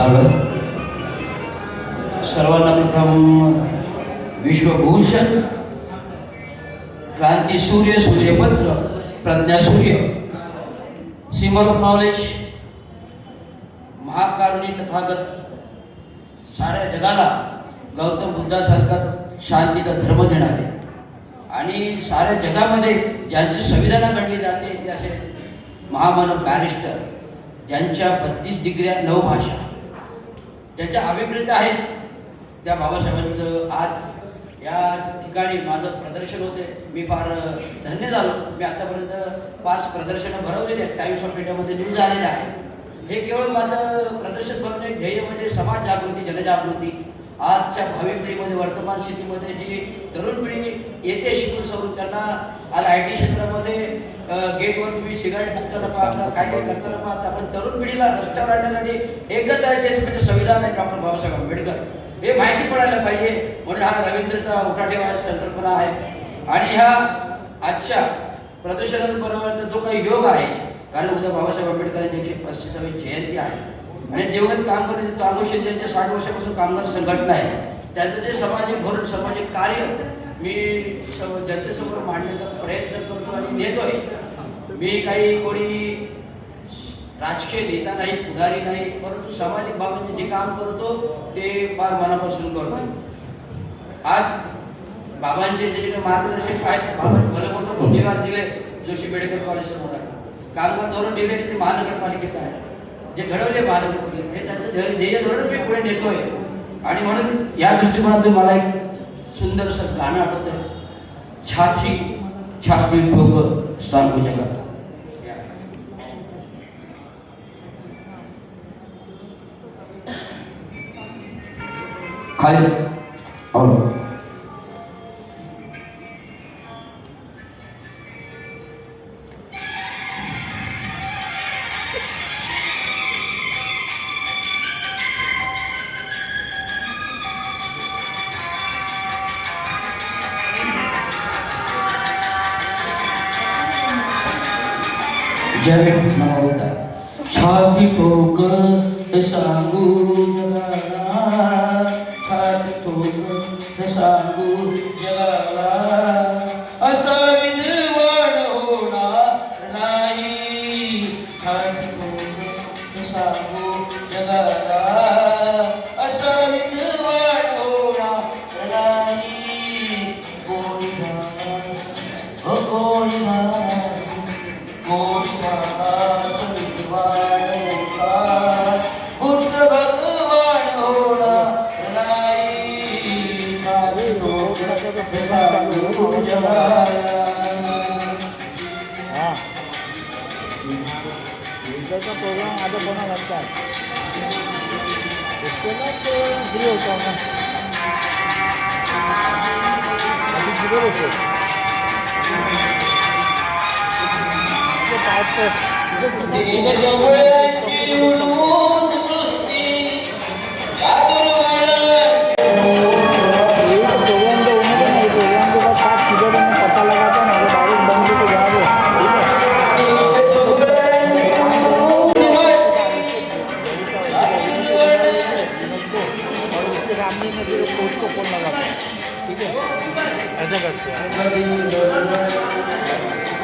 झालं. सर्वांना प्रथम विश्वभूषण, क्रांती सूर्य, सूर्यपत्र, प्रज्ञा सूर्य, सिंबल ऑफ नॉलेज, महाकारुणी तथागत, साऱ्या जगाला गौतम बुद्धासारखा शांतीचा धर्म देणारे आणि साऱ्या जगामध्ये ज्यांची संविधान गणली जाते ते असे महामानव बॅरिस्टर, ज्यांच्या 32 डिग्र्या 9 भाषा, ज्यांच्या अभिप्रेत आहेत, त्या बाबासाहेबांचं आज या ठिकाणी माझं प्रदर्शन होते. मी फार धन्य झालो. मी आतापर्यंत 5 प्रदर्शनं भरवलेली आहेत. टाइम्स ऑफ इंडियामध्ये न्यूज आलेलं आहे. हे केवळ माझं प्रदर्शन भरवणे एक ध्येय म्हणजे समाज जागृती, जनजागृती. आजच्या भावी पिढीमध्ये, वर्तमान स्थितीमध्ये जी तरुण पिढी येते शिकून सवरून, त्यांना आज IT क्षेत्रामध्ये गेटवर तुम्ही सिगारेट फुकताना पाहता, काय काय करताना पाहता, पण तरुण पिढीला रस्त्यावर आणण्यासाठी एकच आहे, तेच म्हणजे संविधान आहे, डॉक्टर बाबासाहेब आंबेडकर. हे माहिती पडायला पाहिजे. म्हणून हा रवींद्रचा उठाठेवा संकल्पना आहे. आणि ह्या आजच्या प्रदर्शनाबरोबरचा जो काही योग आहे, कारण उद्या बाबासाहेब आंबेडकरांची 135वी जयंती आहे आणि दिवंगत कामगार चालू शिंदेच्या 60 वर्षापासून कामगार संघटना आहे. त्यांचं जे सामाजिक धोरण, सामाजिक कार्य मी जनतेसमोर मांडण्याचा प्रयत्न करतो आणि नेतोय. मी काही कोणी राजकीय नेता नाही, पुढारी नाही, परंतु सामाजिक भावनेने जे काम करतो ते फार मनापासून करतो. आज बाबांचे जे काही मार्गदर्शक आहेत, बाबांनी भलं मोठं भूमिकार दिले. जोशी मेडिकल कॉलेज समोर आहे, कामगार धोरण दिले ते महानगरपालिकेत आहे, जे घडवले महानगरपालिकेत, हे त्यांचं ध्येय धोरणच मी पुढे नेतोय. आणि म्हणून या दृष्टिकोनातून मला एक सुंदरसं गाणं आठवत आहे, छाती छाती ठोक सांगू जगा. खाली और जय नमोदा. छाती ठोक सांगू जगाला, छाती ठोक सांगू जगाला, असं विद्वान होणार नाही. छाती ठोक सांगू जगाला, असं विद्वान होणार नाही. कोणी कोणी बुद्ध भगवान होणार नाही. प्रोग्राम आता कोणा लागतात फ्री होता ना जवळ